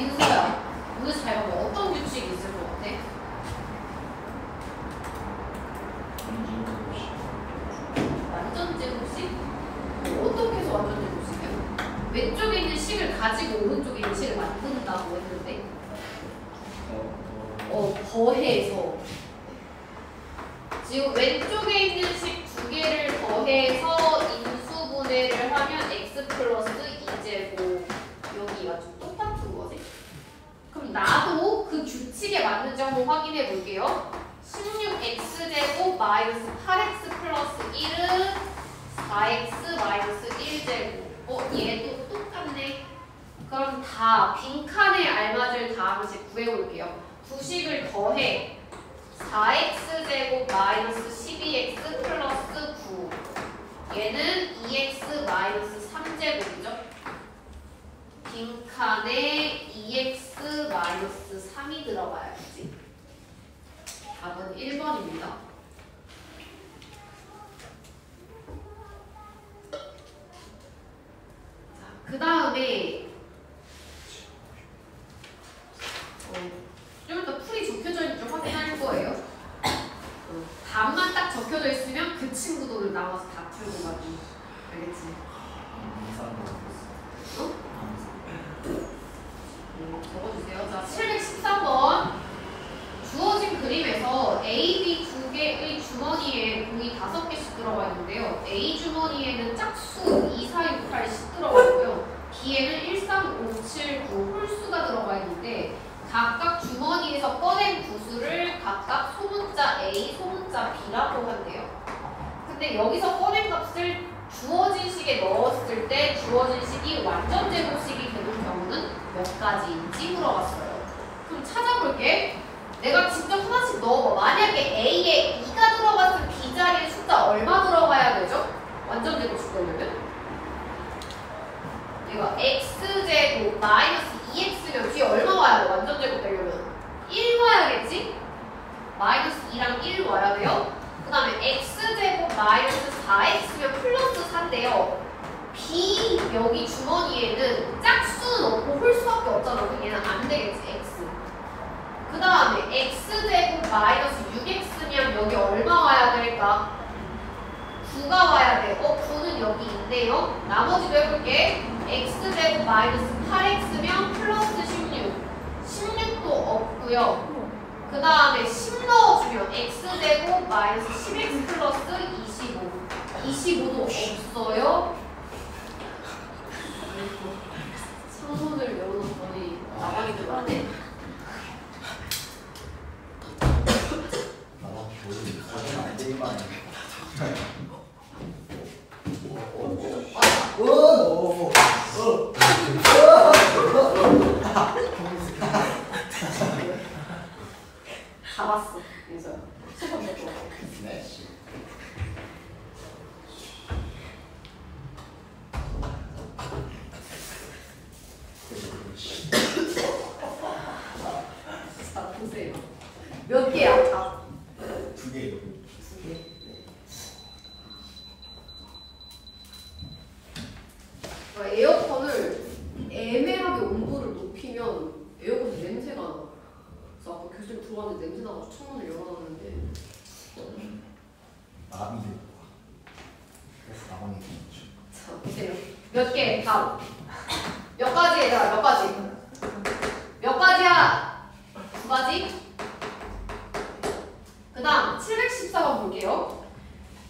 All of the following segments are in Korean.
민서야, 오늘 잘 봐봐. 어떤 규칙이 있을 것 같아? 완전 제곱식? 어떻게 해서 완전 제곱식이야? 왼쪽에 있는 식을 가지고 오른쪽에 있는 식을 만든다고 했는데 더해서 지금 왼쪽에 있는 식 두 개를 더해서 인수분해를 하면 x 플러스 2제곱 여기가 좀 똑같은 거지? 그럼 나도 그 규칙에 맞는지 한번 확인해 볼게요. 16x제곱 마이너스 8x 플러스 1은 4x 마이너스 1제곱 얘도 똑같네. 그럼 다 빈칸에 알맞을 다 하나씩 구해볼게요. 두 식을 더해 4x제곱 마이너스 12x 플러스 9 얘는 2x 마이너스 3제곱이죠. 빈칸에 2x 마이너스 3이 들어가야지. 답은 1번입니다. 그 다음에 좀 더 풀이 적혀져 있는지 확인할 거예요. 답만 딱 적혀져 있으면 그 친구들을 나와서 다 풀고 가기. 알겠지? 적어주세요. 자, 713번. 주어진 그림에서 A, B 두 개의 주머니에 공이 5개씩 들어가 있는데요. A 주머니에는 짝수 2, 4, 6, 8, 10 들어가 있고요. B에는 1, 3, 5, 7, 9 홀수가 들어가 있는데 각각 주머니에서 꺼낸 구수를 각각 소문자 A, 소문자 B라고 한대요. 근데 여기서 꺼낸 값을 주어진 식에 넣었을 때 주어진 식이 완전 제곱식이 되는 경우는 몇 가지인지 물어봤어요. 그럼 찾아볼게. 내가 직접 하나씩 넣어봐. 만약에 A에 2가 들어갔으면 B 자리에 숫자 얼마 들어가야 되죠? 완전 제곱식 되려면? 이거 x제곱 마이너스 2x면 뒤에 얼마 와야 돼? 완전 제곱 되려면 1 와야겠지? 마이너스 2랑 1 와야 돼요. 그 다음에 x제곱 마이너스 4x면 플러스 4인데요. B 여기 주머니에는 짝수는 없고 홀수밖에 없잖아. 그럼 얘는 안 되겠지. x. 그 다음에 x제곱 마이너스 6x면 여기 얼마 와야 될까? 9가 와야 돼. 9는 여기 있네요. 나머지도 해볼게. x제곱 마이너스 8x면 플러스 16. 16도 없고요. 그 다음에 10 넣어주면 x제곱 마이너스 10x 플러스 25. 25도 없어요. 창문을 열어놓더니 나가기 들어가네. 잡았어. 그래서 수업 내고 네. 자, 보세요. 몇 개야? 답? 2개. 2개. 에어컨을 애매하게 온도를 높이면 에어컨 냄새가 나. 그래서 아까 교실에 들어왔는데 냄새 나가지고 창문을 열어놨는데 마비를 그래서 나방이 되죠. 자, 보세요. 몇 개? 답. 몇 가지 얘들아? 몇 가지? 몇 가지야? 2가지? 그 다음 714번 볼게요.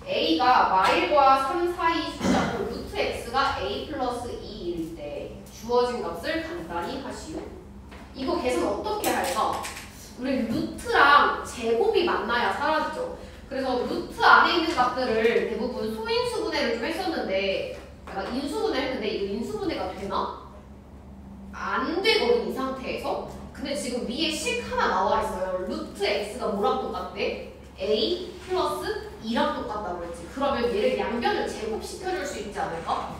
A가 마일과 3 사이 숫자고 루트 X가 A 플러스 2일 때 주어진 값을 간단히 하시오. 이거 계산 어떻게 할까? 우리 루트랑 제곱이 만나야 사라지죠. 그래서 루트 안에 있는 값들을 대부분 소인수분해를 좀 했었는데 내가 인수분해 했는데 이거 인수분해가 되나? 안 되거든 이 상태에서. 근데 지금 위에 식 하나 나와 있어요. 루트 X가 뭐랑 똑같대? A 플러스 2랑 똑같다고 했지. 그러면 얘를 양변을 제곱시켜줄 수 있지 않을까?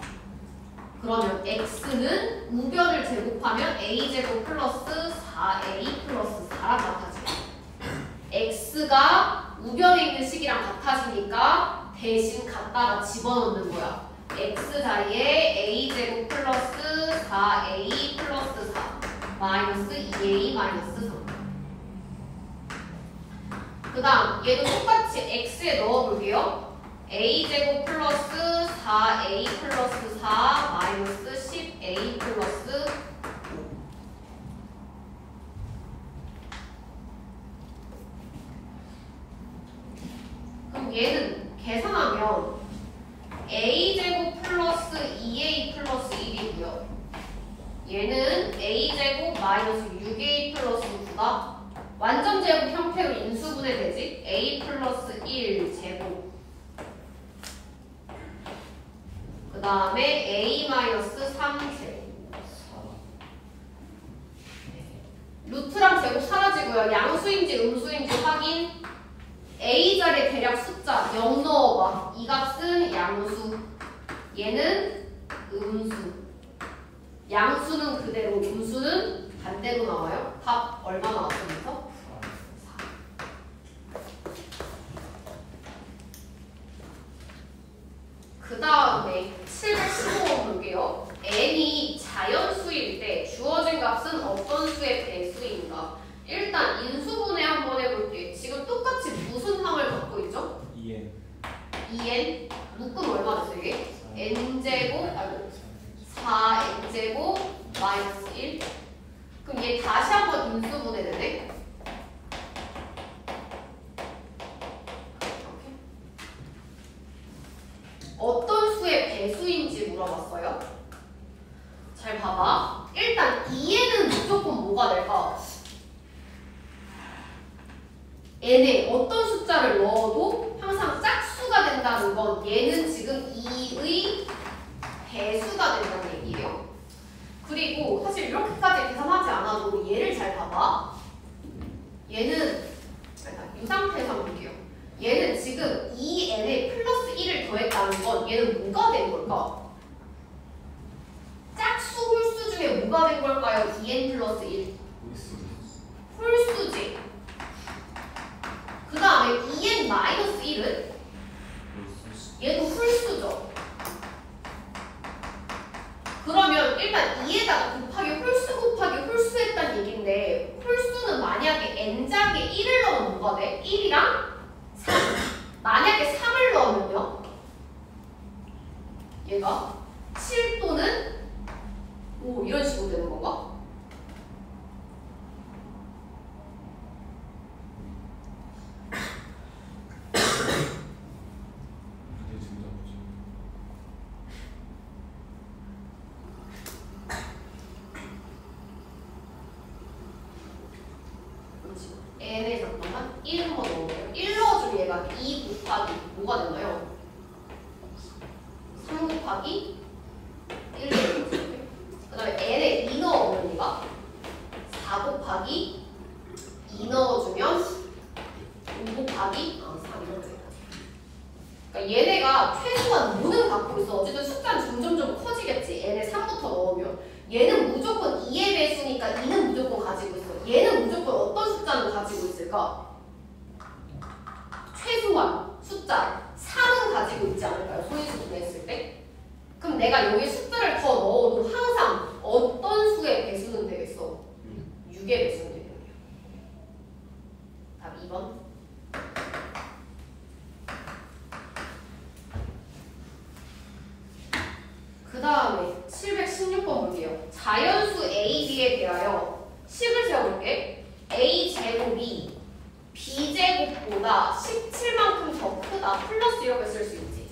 그러면 x는 우변을 제곱하면 a제곱 플러스 4a 플러스 4랑 같아져. x가 우변에 있는 식이랑 같아지니까 대신 갖다가 집어넣는 거야. x 자리에 a제곱 플러스 4a 플러스 4 마이너스 2a 마이너스 3. 그 다음 얘도 똑같이 x에 넣어볼게요. a제곱 플러스 4a 플러스 4 마이너스 10a 플러스 5. 그럼 얘는 계산하면 a제곱 플러스 2a 플러스 1이고요. 얘는 a제곱 마이너스 6a 플러스 9가 완전 제곱 형태로 인수분해 되지? a 플러스 1 제곱 그 다음에 a 마이너스 3 제곱 루트랑 제곱 사라지고요. 양수인지 음수인지 확인. a 자리에 대략 숫자 0 넣어봐. 이 값은 양수, 얘는 음수. 양수는 그대로, 음수는 반대로 나와요. 답 얼마 나왔습니까? 4. 그 다음에 715번 볼게요. n이 자연수일 때 주어진 값은 어떤 수의 배수인가? 일단 인수분해 한번 해볼게. 지금 똑같이 무슨 항을 갖고 있죠? 2n 2n 묶음 얼마 됐어 이게? n제곱 아이고 4n제곱 마이너스 1. 그럼 얘 다시 한번 인수분해 되네? 이렇게. 어떤 수의 배수인지 물어봤어요? 잘 봐봐. 일단 2n은 무조건 뭐가 될까? n에 어떤 숫자를 넣어도 항상 짝수가 된다는 건 얘는 지금 2의 배수가 된다는 얘기예요. 그리고 사실 이렇게까지 계산하지 않아도 얘를 잘 봐봐. 얘는 일단 이 상태에서 볼게요. 얘는 지금 2n에 플러스 1을 더했다는 건 얘는 뭐가 된 걸까? 짝수 홀수 중에 뭐가 된 걸까요? 2n 플러스 1 홀수지. 그 다음에 2n 마이너스 1은 얘도 홀수죠. 그러면 일단 2에다가 곱하기 홀수 곱하기 홀수 했다는 얘기인데 홀수는 만약에 n작에 1을 넣으면 뭐가 돼? 1이랑 3. 만약에 3을 넣으면요? 얘가 7 또는 5 이런 식으로 되는 건가? n에 잠깐만 1 한번 넣어볼게요. 1 넣어주면 얘가 2 곱하기 뭐가 되나요? 3 곱하기 1 그 다음에 n에 2 넣어보면 얘가 4 곱하기 2 넣어주면 5 곱하기 3 이렇게 돼요. 그러니까 얘네가 최소한 5는 갖고 있어. 어쨌든 숫자는 점점 커지겠지. n에 3부터 넣으면 얘는 무조건 2의 배수니까 2는 무조건 가지고 있어. 얘는 무조건 어떤 숫자는 가지고 있을까? 최소한 숫자 3은 가지고 있지 않을까요? 소인수 분해했을 때? 그럼 내가 여기 숫자를 더 넣어도 항상 어떤 수의 배수는 되겠어? 6의 배수는 되겠네요. 답 2번. 그 다음에 716번 볼게요. 자연수 a, b에 대하여 식을 세워볼게. a제곱이 b제곱보다 17만큼 더 크다. 플러스 이렇게 쓸 수 있지.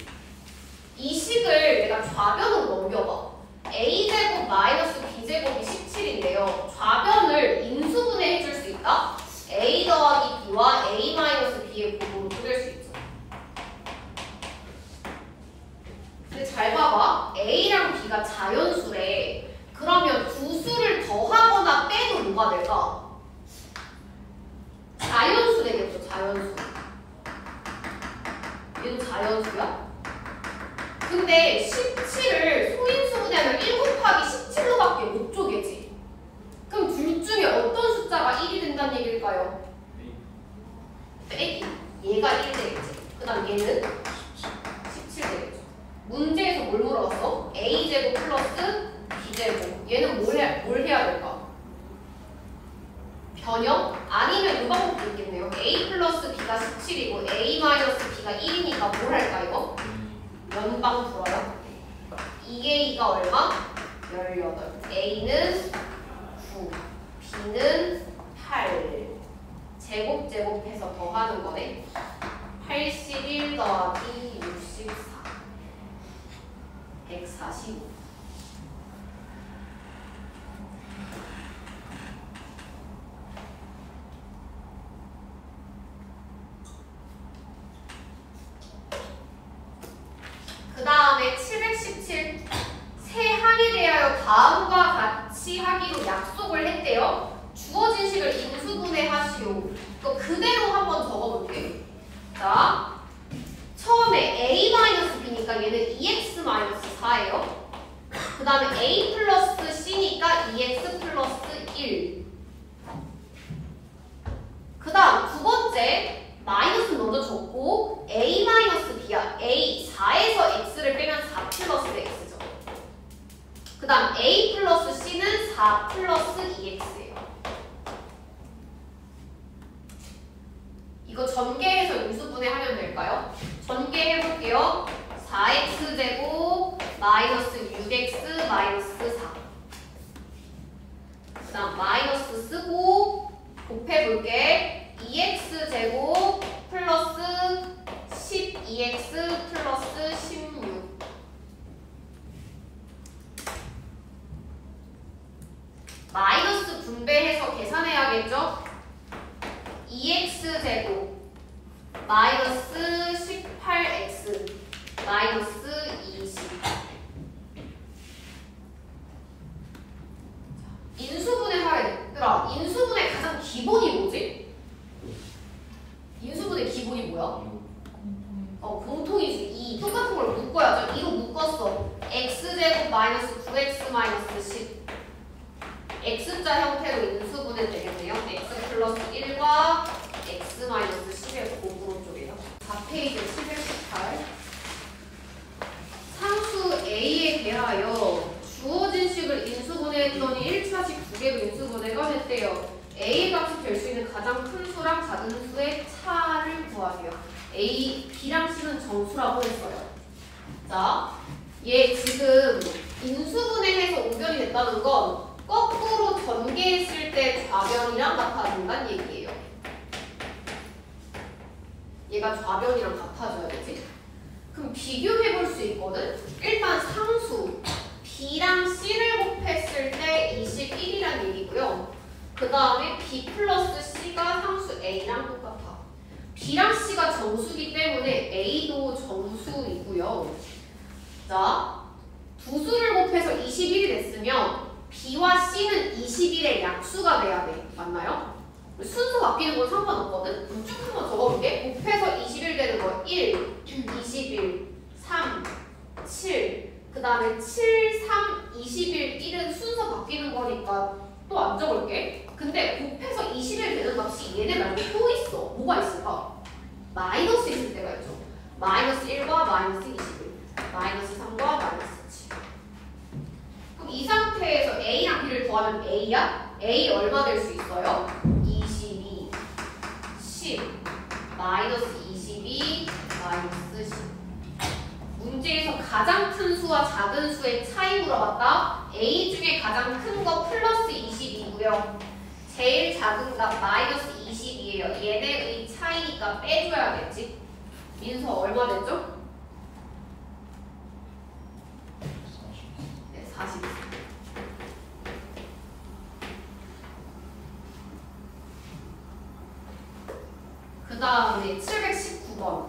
이 식을 내가 좌변으로 넘겨봐. a제곱 마이너스 b제곱이 17인데요. 좌변을 인수분해 해줄 수 있다. a 더하기 b와 a 마이너스 b의 곱으로 쪼갤 수 있죠. 근데 잘 봐봐. a랑 b가 자연수래. 그러면 두 수를 더하거나 빼도 뭐가 될까? 자연수 되겠죠. 자연수. 얘도 자연수야? 근데 17을 소인수 분해하면 1 곱하기 17로밖에 못 쪼개지. 그럼 둘 중에 어떤 숫자가 1이 된다는 얘기일까요? 빼기. 얘가 1 되겠지. 그 다음 얘는 17 되겠죠. 문제에서 뭘 물어봤어? a제곱 플러스 b제곱. 얘는 뭘 해야 될까? 전혀? 아니면 이 방법도 있겠네요. A 플러스 B가 17이고 A 마이너스 B가 1이니까 뭘 할까 이거? 연방 불어요. 2A가 얼마? 18. A는 9, B는 8. 제곱해서 더하는 거네. 81 더하기 64. 145. 그 다음에 717. 세 항에 대하여 다음과 같이 하기로 약속을 했대요. 주어진 식을 인수분해하시오. 이거 그대로 한번 적어볼게요. 자, 처음에 A-B니까 얘는 2x-4예요. 그 다음에 A 플러스 C니까 2x 플러스 1. 그 다음 두 번째 마이너스 먼저 적고 A-B야. A 4에서 x를 빼면 4 플러스 x죠. 그 다음 A 플러스 C는 4 플러스 2x예요. 이거 전개해서 인수분해하면 될까요? 전개해볼게요. 4x제곱 마이너스 6x 마이너스 4. 그 다음 마이너스 쓰고 곱해볼게. 2x제곱 플러스 12x 플러스 16. 마이너스 분배해서 계산해야겠죠? 2x제곱 마이너스 18x 마이너스 20. 인수분해 하얘들아, 인수분해 가장 기본이 뭐지? 인수분해 기본이 뭐야? 공통이지. 2 똑같은 걸 묶어야죠. 2로 묶었어. x제곱 마이너스 9x 마이너스 10. x자 형태로 인수분해 되겠네요. x 플러스 1과 x 마이너스 10의 곱으로 쪽이에요. 4페이지 718. 상수 A에 대하여 주어진 식을 인수분해했더니 1차식 두 개로 인수분해가 됐대요. A의 값이 될 수 있는 가장 큰 수랑 작은 수의 차를 구하세요. A, B랑 C는 정수라고 했어요. 자, 얘 지금 인수분해해서 우변이 됐다는 건 거꾸로 전개했을 때 좌변이랑 같아진다는 얘기예요. 얘가 좌변이랑 같아져야 되지. 그럼 비교해 볼 수 있거든? 일단 상수 B랑 C를 곱했을 때 21이란 얘기고요. 그 다음에 B 플러스 C가 상수 A랑 똑같아. B랑 C가 정수기 때문에 A도 정수이고요. 자, 두 수를 곱해서 21이 됐으면 B와 C는 21의 약수가 돼야 돼. 맞나요? 순서 바뀌는 건 상관없거든? 그럼 쭉 한번 적어볼게. 곱해서 21 되는 거 1, 21, 3, 7. 그 다음에 7, 3, 21, 1은 순서 바뀌는 거니까 또 안 적을게. 근데 곱해서 21 되는 값이 얘네 말고 또 있어. 뭐가 있을까? 마이너스 있을 때가 있죠. 마이너스 1과 마이너스 21, 마이너스 3과 마이너스 7. 그럼 이 상태에서 A랑 B를 더하면 A야? A 얼마 될 수 있어요? 22, 10, 마이너스 22, 마이너스 10. 문제에서 가장 큰 수와 작은 수의 차이 물어봤다. A 중에 가장 큰 거 플러스 22고요. 제일 작은 값 마이너스 22예요. 얘네의 차이니까 빼줘야겠지. 민서 얼마 됐죠? 네, 40. 그 다음에 719번.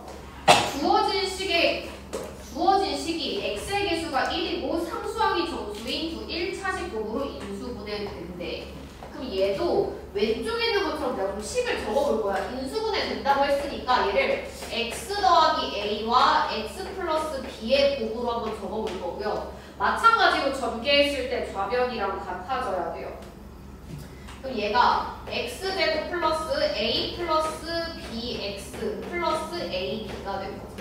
주어진 식이 x의 개수가 1이고 상수항이 정수인 두 1차식 곱으로 인수분해된대. 그럼 얘도 왼쪽에 있는 것처럼 내가 좀 식을 적어볼 거야. 인수분해 된다고 했으니까 얘를 x 더하기 a와 x 플러스 b의 곱으로 한번 적어볼 거고요. 마찬가지로 전개했을 때 좌변이랑 같아져야 돼요. 그럼 얘가 x제곱 플러스 a 플러스 bx 플러스 ab가 된 거죠.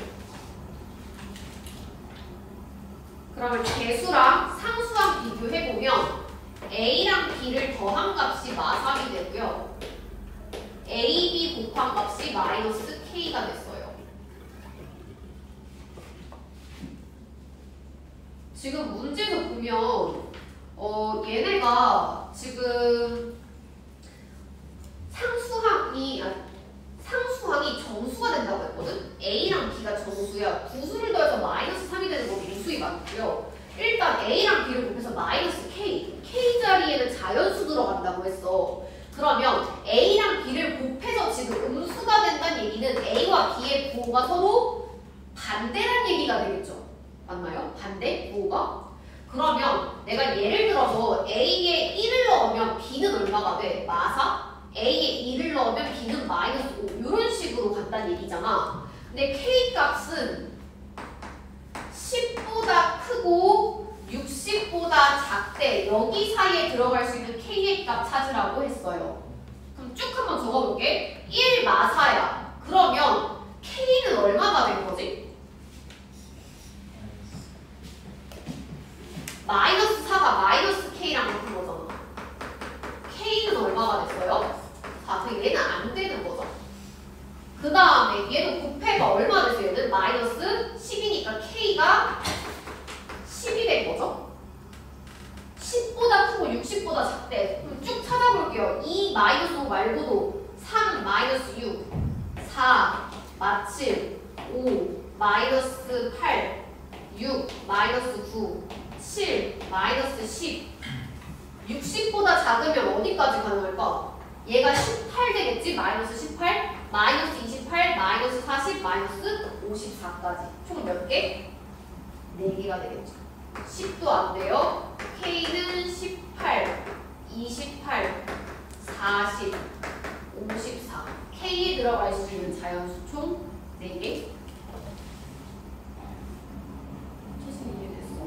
그러면 개수랑 상수랑 비교해보면 a랑 b를 더한 값이 마3이 되고요. AB 곱한 값이 마이너스 K가 됐어요. 지금 문제에서 보면 얘네가 지금 상수항이 정수가 된다고 했거든? A랑 B가 정수야. 구수를 더해서 마이너스 3이 되는 건 무수히 맞고요. 일단 A랑 B를 곱해서 마이너스 K 자리에는 자연수 들어간다고 했어. 그러면 A랑 B를 곱해서 지금 음수가 된다는 얘기는 A와 B의 부호가 서로 반대란 얘기가 되겠죠. 맞나요? 반대? 부호가? 그러면 내가 예를 들어서 A에 1을 넣으면 B는 얼마가 돼? 마사? A에 2를 넣으면 B는 마이너스 5 이런 식으로 간다는 얘기잖아. 근데 K 값은 10보다 크고 60보다 작대 여기 사이에 들어갈 수 있는 K의 값 찾으라고 했어요. 그럼 쭉 한번 적어볼게. 1 마사야. 그러면 K는 얼마가 된 거지? 마이너스 4가 마이너스 K랑 같은 거잖아. K는 얼마가 됐어요? 4. 그럼 얘는 안 되는 거죠. 그 다음에 얘도 곱해가 얼마 됐어요? 얘는 마이너스 10이니까 K가 10이 된 거죠. 10보다 크고 60보다 작대. 그럼 쭉 찾아볼게요. 2 마이너스 5 말고도 3 마이너스 6, 4 마칠 5 마이너스 8, 6 마이너스 9, 7 마이너스 10. 60보다 작으면 어디까지 가능할까? 얘가 18 되겠지? 마이너스 18, 마이너스 28, 마이너스 40, 마이너스 54까지. 총 몇 개? 4개가 되겠죠. 10도 안 돼요. K는 18, 28, 40, 54. K에 들어갈 수 있는 자연수 총 4개. 최신 이해됐어?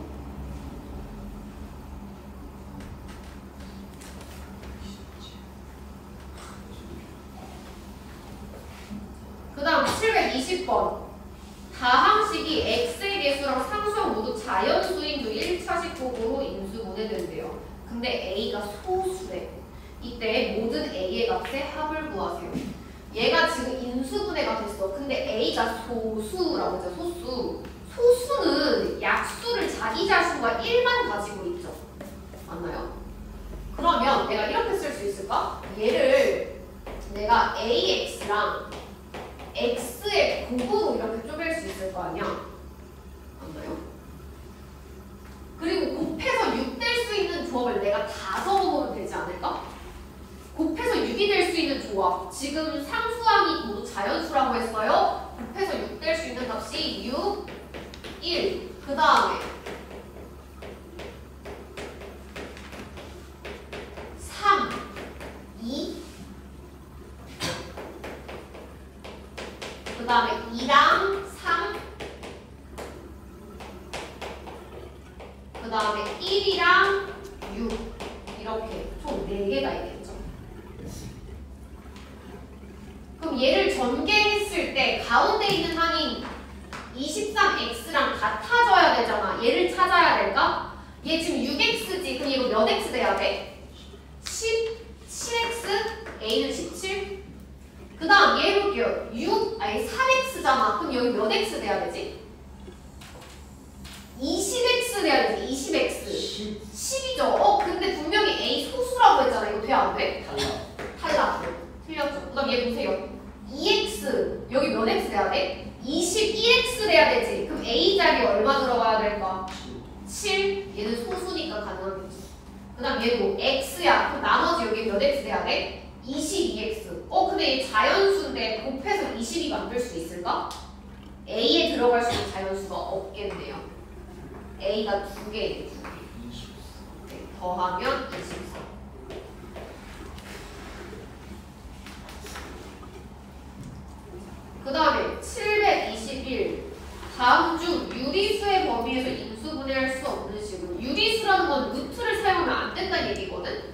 그 다음 720번. 다항식이 x의 개수랑 상수항 모두 자연수인 그 1차식 곱으로 인수분해된대요. 근데 a가 소수래. 이때 모든 a의 값의 합을 구하세요. 얘가 지금 인수분해가 됐어. 근데 a가 소수라고 했죠. 소수. 소수는 약수를 자기 자신과 1만 가지고 있죠. 맞나요? 그러면 내가 이렇게 쓸 수 있을까? 얘를 내가 ax랑 x의 곱으로 이렇게 쪼갤 수 있을 거 아니야? 맞나요? 그리고 곱해서 6 될 수 있는 조합을 내가 다 적어보면 되지 않을까? 곱해서 6이 될 수 있는 조합. 지금 상수항이 모두 자연수라고 했어요. 곱해서 6 될 수 있는 값이 6, 1. 그 다음에 3, 2. 그 다음에 2랑 3. 그 다음에 1이랑 6. 이렇게 총 4개가 있겠죠. 그럼 얘를 전개했을 때 가운데 있는 항이 23x랑 같아져야 되잖아. 얘를 찾아야 될까? 얘 지금 6x지. 그럼 이거 몇 x 돼야 돼? 17x? a는 17? 그 다음 얘 해볼게요. 3x잖아. 그럼 여기 몇 x 돼야 되지? 20x 돼야 되지. 20x. 10이죠. 근데 분명히 a 소수라고 했잖아. 이거 돼 안 돼? 탈락. 틀렸죠. 그 다음 얘 보세요. 2x. 여기 몇 x 돼야 돼? 21x 돼야 되지. 그럼 a 자리에 얼마 들어가야 될까? 7. 얘는 소수니까 가능하겠지. 그 다음 얘도 x야. 그럼 나머지 여기 몇 x 돼야 돼? 22x. 근데 얘 자연수인데 곱해서 20이 만들 수 있을까? a에 들어갈 수 있는 자연수가 없겠네요. a가 2개예요. 2개. 네, 더하면 24. 그 다음에 721. 다음 중 유리수의 범위에서 인수분해할 수 없는 식으로. 유리수라는 건 루트를 사용하면 안 된다는 얘기거든.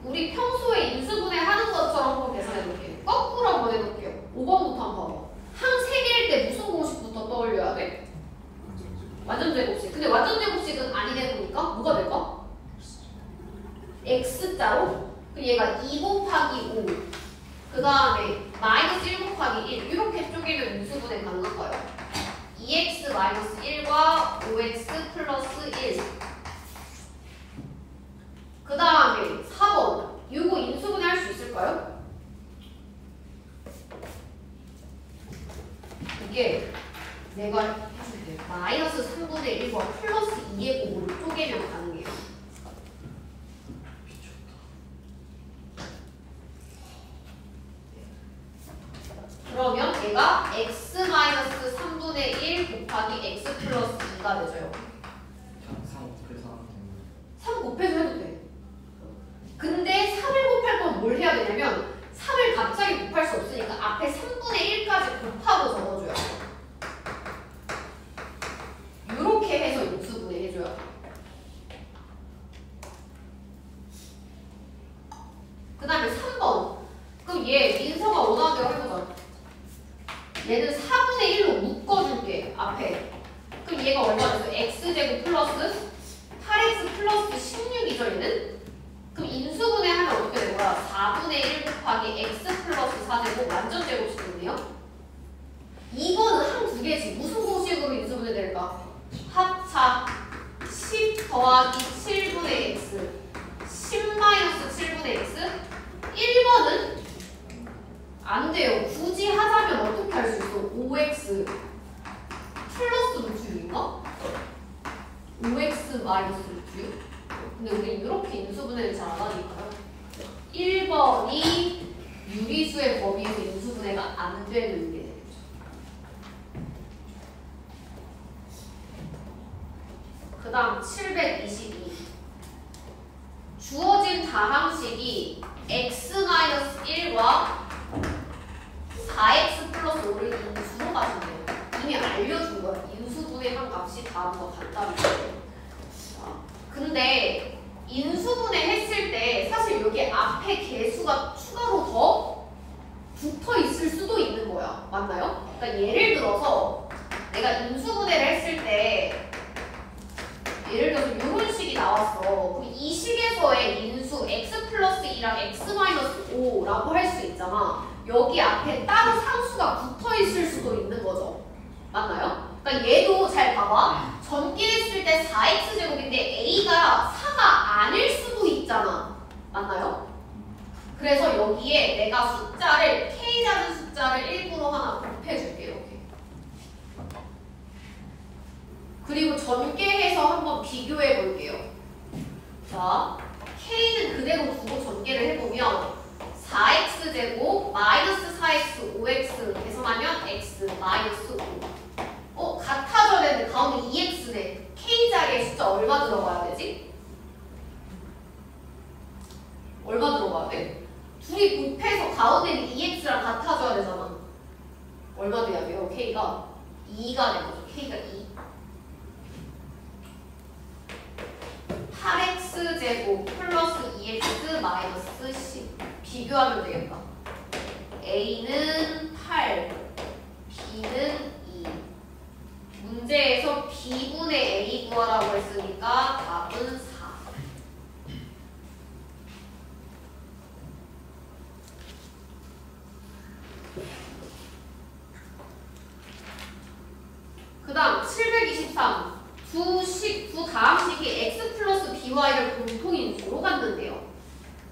우리 평소에 인수분해 하는 것처럼 한번 계산해볼게요. 거꾸로 한번 해볼게요. 5번부터 한번 봐봐. 항 3개일 때 무슨 공식부터 떠올려야 돼? 완전 제곱식. 근데 완전 제곱식은 아니 되니까 뭐가 될까? x자로? 그럼 얘가 2 곱하기 5. 그 다음에 마이너스 1 곱하기 1 이렇게 쪼개면 인수분해 가능할까요? 2x 마이너스 1과 5x 플러스 1. 그 다음에 4번 이거 인수분해 할 수 있을까요? 이게 내가 했을 때 마이너스 3분의 1과 플러스 2의 곱으로 쪼개면 가능해요. 그러면 얘가 x 마이너스 3분의 1 곱하기 x 플러스 2가 되죠. 3 곱해서 해도 돼. 근데 3을 곱할 건 뭘 해야 되냐면 3을 갑자기 곱할 수 없으니까 앞에 3분의 1까지 곱하고 적어줘야 돼. 이렇게 해서 인수분해 해줘야 돼. 그 다음에 3번. 그럼 얘 민서가 원하는 대로 해보자. 얘는 4분의 1로 묶어줄게 앞에. 그럼 얘가 얼마 됐어? x제곱 플러스 8x 플러스 16이죠 얘는? 그럼 인수분해 하면 어떻게 된 거야? 4분의 1 곱하기 x 플러스 4제곱 완전 제곱식이네요? 이거는 한 두 개지. 무슨 공식으로 인수분해 될까? 합차 10 더하기 7분의 x 10 마이너스 7분의 x 1번은 안 돼요. 굳이 하자면 어떻게 할 수 있어? 5x 플러스 루트 6인가? 5x 마이너스 루트 6? 근데 우리 이렇게 인수분해를 잘 안 하니까요. 1번이 유리수의 범위에서 인수분해가 안 되는 게 되죠. 그 다음 722. 주어진 다항식이 x-1과 4x 플러스 5를 인수로 가진대요. 이미 알려준 거야. 인수분해한 값이 다음과 같다는 거예요. 근데 인수분해 했을 때 사실 여기 앞에 개수가 추가로 더 붙어 있을 수도 있는 거야. 맞나요? 그러니까 예를 들어서 내가 인수분해를 했을 때 예를 들어서 이런 식이 나왔어. 그럼 이 식에서의 인수 x 플러스 2랑 x 마이너스 5라고 할 수 있잖아. 여기 앞에 따로 상수가 붙어 있을 수도 있는 거죠. 맞나요? 그러니까 얘도 잘 봐봐. 전개했을 때 4x제곱인데 a가 4가 아닐 수도 있잖아. 맞나요? 그래서 여기에 내가 숫자를 k라는 숫자를 일부러 하나 곱해줄게. 이렇게. 그리고 전개해서 한번 비교해 볼게요. 자, k는 그대로 두고 전개를 해보면 4x제곱 마이너스 4x 5x 계산하면 x 마이너스 5. 같아져야 되는데 가운데 2x네. k 자리에 숫자 얼마 들어가야 되지? 얼마 들어가야 돼? 둘이 곱해서 가운데는 2x랑 같아져야 되잖아. 얼마 돼야 돼요? k가 2가 되는 거죠. k가 2. 8x제곱 플러스 2x 마이너스 10 비교하면 되겠다. a는 8, b는 2. 문제에서 b분의 a 구하라고 했으니까 답은 4. 그 다음 723. 두 다항식이 x 플러스 by를 공통인수로 갖는데요.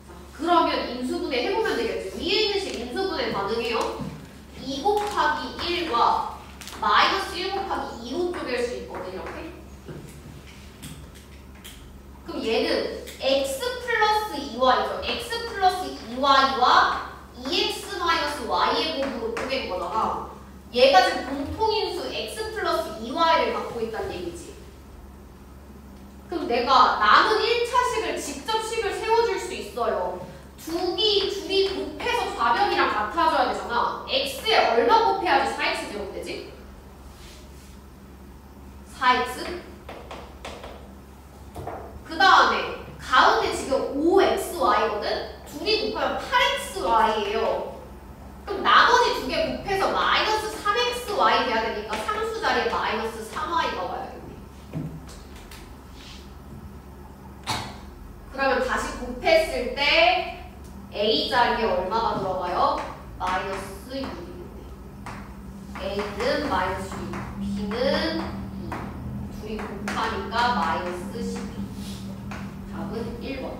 자, 그러면 인수분해 해보면 되겠지. 위에 있는 식 인수분해 가능해요. 2 곱하기 1과 마이너스 1 곱하기 2로 쪼갤 수 있거든. 이렇게. 그럼 얘는 x 플러스 2y죠. x 플러스 2y와 2x 마이너스 y의 곱으로 쪼갠 거잖아. 얘가 지금 공통인수 x 플러스 2y를 갖고 있다는 얘기지. 그럼 내가 남은 1차식을 직접 식을 세워줄 수 있어요. 둘이 곱해서 좌변이랑 같아져야 되잖아. x에 얼마 곱해야지 4x 제곱 되지? 4x? 그 다음에 가운데 지금 5xy거든? 둘이 곱하면 8xy예요. 그럼 나머지 두 개 곱해서 마이너스 3xy 돼야 되니까 상수 자리에 마이너스 3y가 와야겠네. 그러면 다시 곱했을 때 a 자리에 얼마가 들어가요? 6인데 A는 마이너스 6, B는 2. 둘이 곱하니까 마이너스 12. 답은 1번.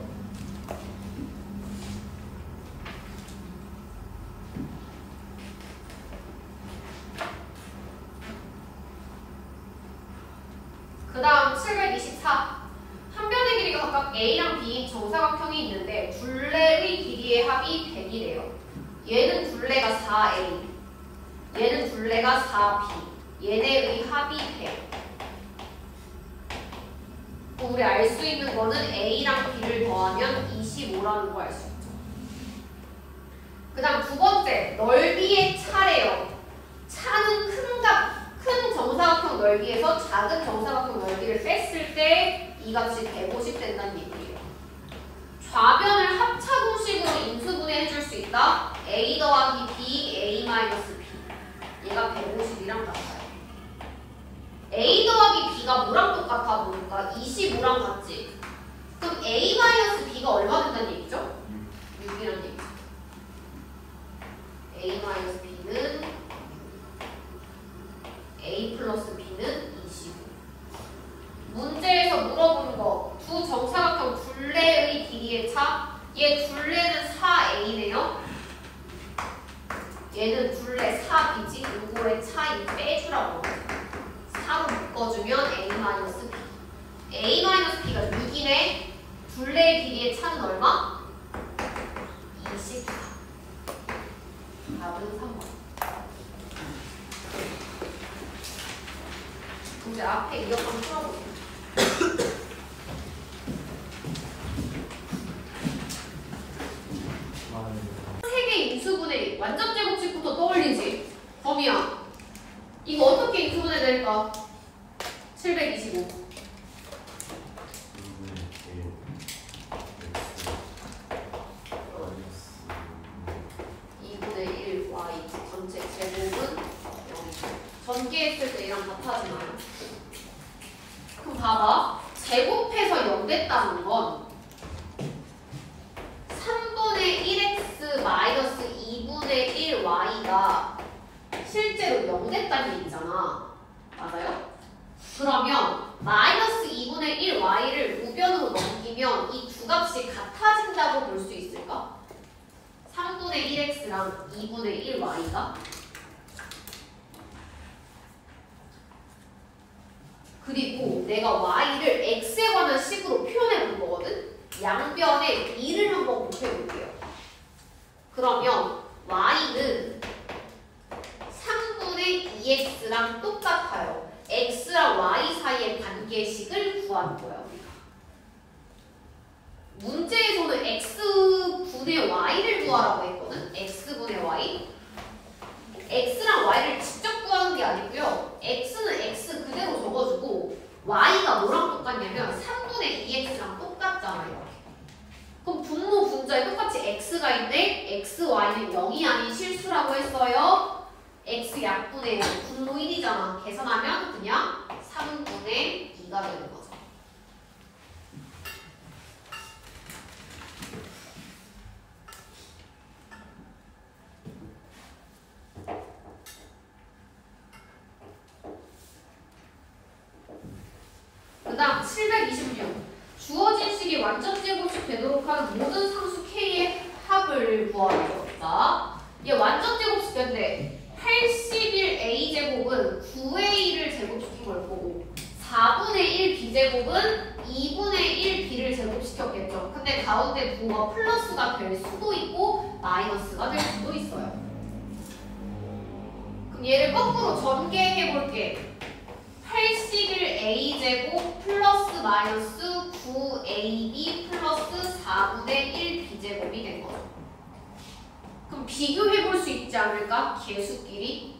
그 다음 724. 한 변의 길이가 각각 A랑 B인 정사각형이 있는데 둘레의 길이의 합이 100이래요. 얘는 둘레가 4A, 얘는 둘레가 4B, 얘네의 합이 100. 우리 알 수 있는 거는 A랑 B를 더하면 25라는 거 알 수 있죠. 그 다음 두 번째, 넓이의 차래요. 차는 큰 정사각형 넓이에서 작은 정사각형 넓이를 뺐을 때 이 값이 150 된다는 얘기예요. 좌변을 합차공식으로 인수분해 해줄 수 있다. A 더하기 B, A 마이너스 B. 얘가 150이랑 같아요. A 더하기 B가 뭐랑 똑같아 보니까 25랑 같지? 그럼 A 마이너스 B가 얼마 된다는 얘기죠? 6이라는 얘기죠. A 마이너스 B는 A 플러스 B는 25. 문제에서 물어본 거, 두 정사각형 둘레의 길이의 차. 얘 둘레는 4A네요. 얘는 둘레 4B지. 요거의 차이 빼주라고. 4로 묶어주면 A-B. A-B가 6이네. 둘레의 길이의 차는 얼마? 24. 답은 3번. 이제 앞에 이거 한번 풀어볼게요. 세개 인수분해 완전 제곱식부터 떠올리지. 범위야. 이거 어떻게 인수분해 될까? 725. 2분의 1 y 전체 제곱은 0. 전개했을 때 이랑 같아지나요? 그럼 봐봐. 제곱해서 0 됐다는 건 3분의 1x 마이너스 2분의 1y가 실제로 0 됐다는 얘기잖아. 맞아요? 그러면 마이너스 2분의 1y를 우변으로 넘기면 이 두 값이 같아진다고 볼 수 있을까? 3분의 1x랑 2분의 1y가 그리고 내가 y를 x에 관한 식으로 표현해 볼 거거든? 양변에 b를 한번 곱해 볼게요. 그러면 y는 3분의 2x랑 똑같아요. x랑 y 사이의 관계식을 구하는 거야, 우리가. 문제에서는 x분의 y를 구하라고 했거든? x분의 y. x랑 y를 직접 구하는 게 아니고요. x는 x 그대로 적어주고 y가 뭐랑 똑같냐면 3분의 2x랑 똑같잖아요. 그럼 분모 분자에 똑같이 x가 있는데 x, y는 0이 아닌 실수라고 했어요. x 약분의 0, 분모 1이잖아. 계산하면 그냥 3분의 2가 되는 거죠. 그 다음 726. 주어진 식이 완전 제곱식 되도록 하는 모든 상수 k의 합을 구하겠다. 얘 완전 제곱식인데 81a제곱은 9a를 제곱시킨 걸 거고 4분의 1 b제곱은 2분의 1 b를 제곱시켰겠죠. 근데 가운데 부호가 플러스가 될 수도 있고 마이너스가 될 수도 있어요. 그럼 얘를 거꾸로 전개해 볼게. 81a제곱 플러스 마이너스 9ab 플러스 4분의 1 b제곱이 된 거죠. 그럼 비교해 볼 수 있지 않을까? 개수끼리.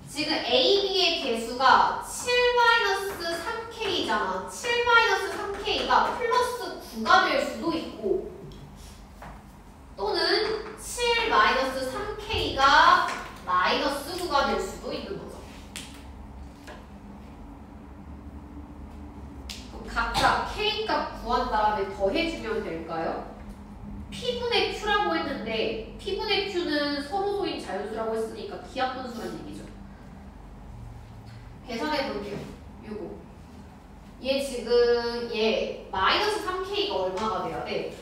지금 AB의 개수가 7-3K잖아. 7-3K가 플러스 9가 될 수도 있고 또는 7-3K가 마이너스 9가 될 수도 있는 거죠. 그럼 각자 K값 구한 다음에 더해주면 될까요? P분의 Q라고 했는데 P분의 Q는 서로소인 자연 된다고 했으니까 기하분수란 얘기죠. 계산해 볼게요. 요거. 얘 지금 얘 마이너스 3K가 얼마가 돼야 돼?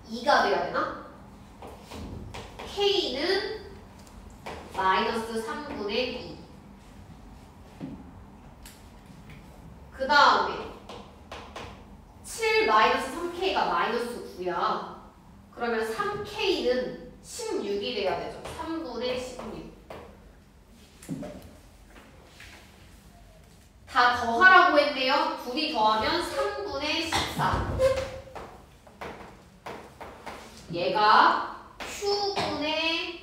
2가 돼야 되나? K는 마이너스 3분의 2. 그 다음에 7 마이너스 3K가 마이너스 9야. 그러면 3K는 16이 돼야 되죠. 3분의 16. 다 더하라고 했네요. 둘이 더하면 3분의 14. 얘가 Q분의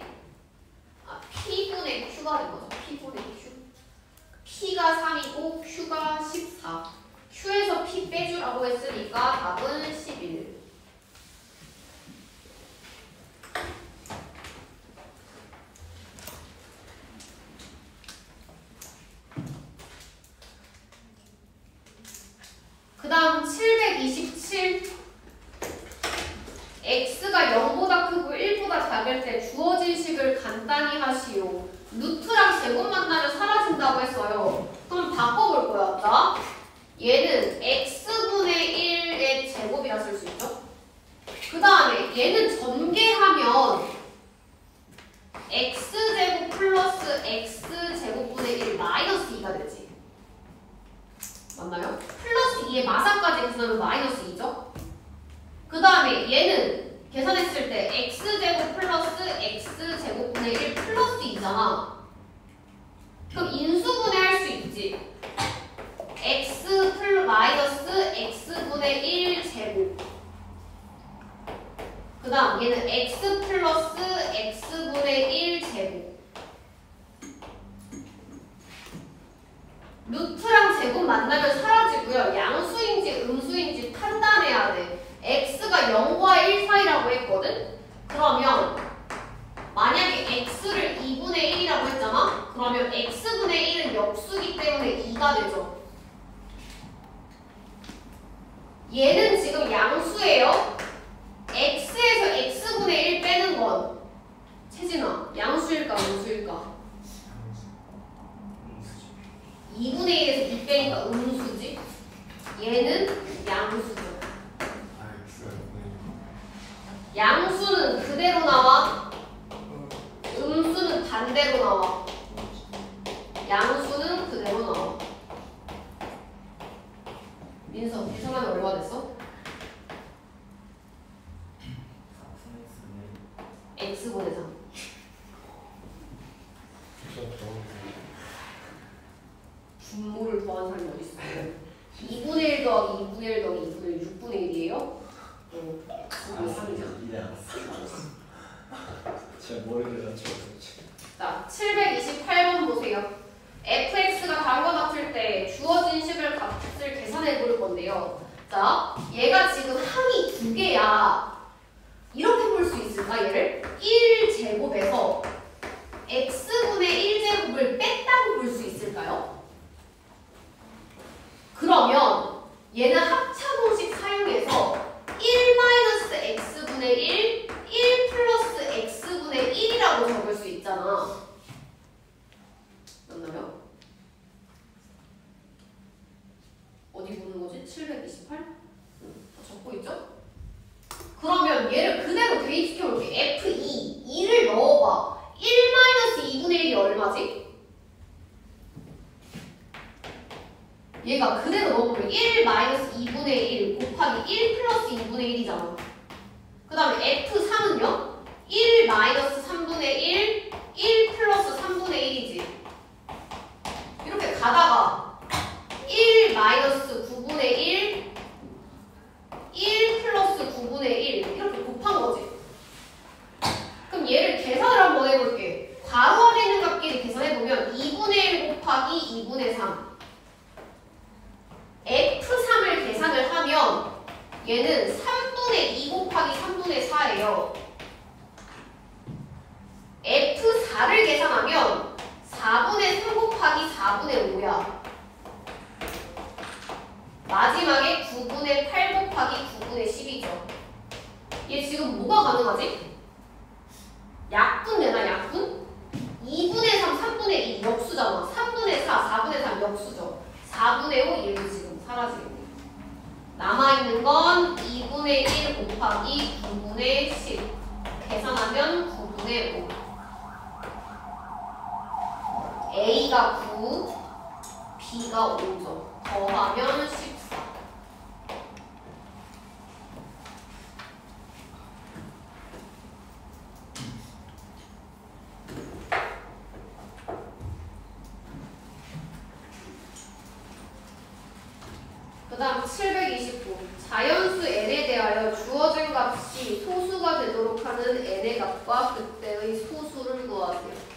P분의 Q가 된 거죠. P분의 Q. P가 3이고 Q가 14. Q에서 P 빼주라고 했으니까 답은 11. 그 다음 727. x가 0보다 크고 1보다 작을 때 주어진 식을 간단히 하시오. 루트랑 제곱 만나면 사라진다고 했어요. 그럼 바꿔볼 거야. 자, 얘는 x분의 1의 제곱이라 쓸 수 있죠. 그 다음에 얘는 전개하면 x제곱 플러스 x제곱분의 1 마이너스 2가 되지. 맞나요? 플러스 2의 마사까지 계산하면 마이너스 2죠? 그 다음에 얘는 계산했을 때 x제곱 플러스 x제곱분의 1 플러스 2잖아. 그럼 인수분해 할 수 있지. x 마이너스 x분의 1 제곱. 그 다음 얘는 x 플러스 x분의 1 제곱. 루트랑 제곱 만나면 사라지고요. 양수인지 음수인지 판단해야 돼. x가 0과 1 사이라고 했거든? 그러면 만약에 x를 2분의 1이라고 했잖아? 그러면 x분의 1은 역수기 때문에 2가 되죠. 얘는 지금 양수예요. x에서 x분의 1 빼는 건 채진아, 양수일까 음수일까? 2분의 1에서 2 빼니까 음수지? 얘는 양수죠. 양수는 그대로 나와. 음수는 반대로 나와. 양수는 그대로 나와. 민서, 계산하면 얼마 됐어? x분의 3. 분모를 더한 사람이 어디 있어요? 2분의 1 더하기 2분의 1 더하기 2분의 1 6분의 1이에요? x분의 3이죠. 제가 머리를 낮춰서. 자, 728번 보세요. fx가 다음과 같을 때 주어진 식을 값을 계산해 볼 건데요. 자, 얘가 지금 항이 2개야. 이렇게 볼 수 있을까? 얘를 1제곱에서 x분의 1제곱을 뺐다고 볼 수 있을까요? 그러면 얘는 합차공식 사용해서 1-x분의 1, 1 플러스 x분의 1이라고 적을 수 있잖아. 맞나요? 어디 보는 거지? 728? 적고 있죠? 그러면 얘를 그대로 대입시켜볼게. F2, 2를 넣어봐. 1-2분의 1이 얼마지? 얘가 그대로 넣어보면 1-2분의 1 곱하기 1 플러스 2분의 1이잖아. 그 다음에 F3은요? 1-3분의 1, 1 플러스 3분의 1이지. 이렇게 가다가 1-9분의 1, 1 플러스 9분의 1 이렇게 곱한 거지. 그럼 얘를 계산을 한번 해볼게. 괄호 안에 있는 값끼리 계산해보면 2분의 1 곱하기 2분의 3 F3을 계산을 하면 얘는 3분의 2 곱하기 3분의 4예요. F4를 계산하면 4분의 3 곱하기 4분의 5야. 마지막에 9분의 8 곱하기 9분의 10이죠. 얘 지금 뭐가 가능하지? 약분 되나 약분? 2분의 3, 3분의 2 역수잖아. 3분의 4, 4분의 3 역수죠. 4분의 5 얘도 지금 사라지겠네. 남아있는 건 2분의 1 곱하기 9분의 10. 계산하면 9분의 5. A가 9, B가 5죠. 더하면 14. 그 다음 729. 자연수 n에 대하여 주어진 값이 소수가 되도록 하는 n의 값과 그때의 소수를 구하세요.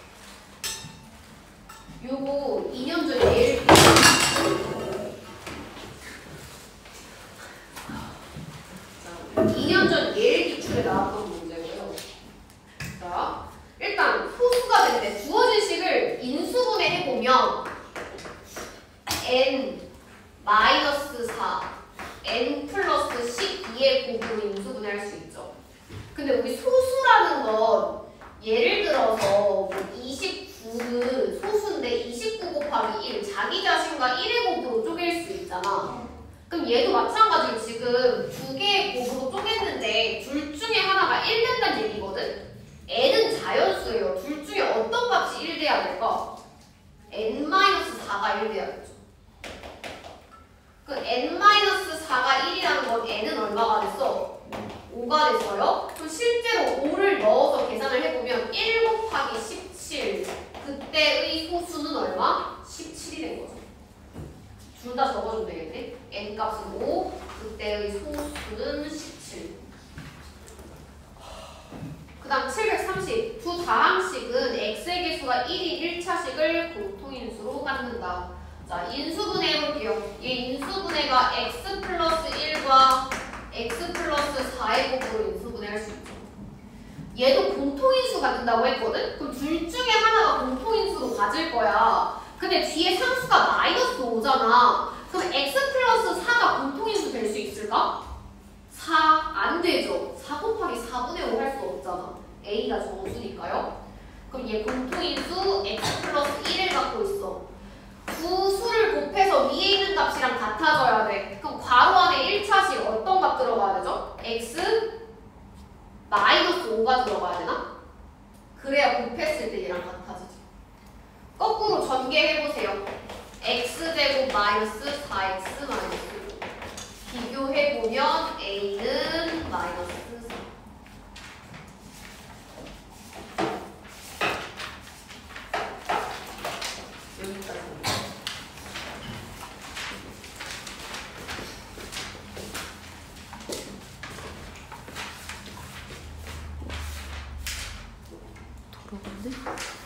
요거 2년 전 예일 2년 전 예일 기출에 나왔던 문제고요. 자, 일단 소수가 되는데 주어진 식을 인수분해 해보면 n 마이너스 4, n 플러스 12의 곱으로 인수분해할 수 있죠. 근데 우리 소수라는 건 예를 들어서 뭐 29는 소수인데 29 곱하기 1, 자기 자신과 1의 곱으로 쪼갤 수 있잖아. 그럼 얘도 마찬가지로 지금 두 개의 곱으로 쪼갰는데 둘 중에 하나가 1 된다는 얘기거든? n은 자연수예요. 둘 중에 어떤 값이 1 돼야 될까? n-4가 1 돼야겠죠. 그 n-4가 1이라는 건 n은 얼마가 됐어? 5가 됐어요. 그럼 실제로 5를 넣어서 계산을 해보면 1 곱하기 17 그때의 소수는 얼마? 17이 된 거죠. 둘 다 적어주면 되겠네. n 값은 5, 그때의 소수는 17. 그 다음 730. 두 다항식은 x의 개수가 1이 1차식을 공통인수로 갖는다. 자, 인수분해 해볼게요. 얘 인수분해가 x 플러스 1과 x 플러스 4의 곱으로 인수분해 할 수 있죠. 얘도 공통인수 갖는다고 했거든? 그럼 둘 중에 하나가 공통인수로 가질 거야. 근데 뒤에 상수가 마이너스 5잖아. 그럼 x 플러스 4가 공통인수 될 수 있을까? 4 안 되죠. 4 곱하기 4분의 5 할 수 없잖아. a가 정수니까요. 그럼 얘 공통인수 x 플러스 1을 갖고 있어. 두 수를 곱해서 위에 있는 값이랑 같아져야 돼. 그럼 괄호 안에 1차식 어떤 값 들어가야 되죠? x 마이너스 5가 들어가야 되나? 그래야 곱했을 때 얘랑 같아지지. 거꾸로 전개해보세요. x제곱 마이너스 4x 마이너스 5. 비교해보면 a는 마이너스 4. 여기까지. 돌아갔네?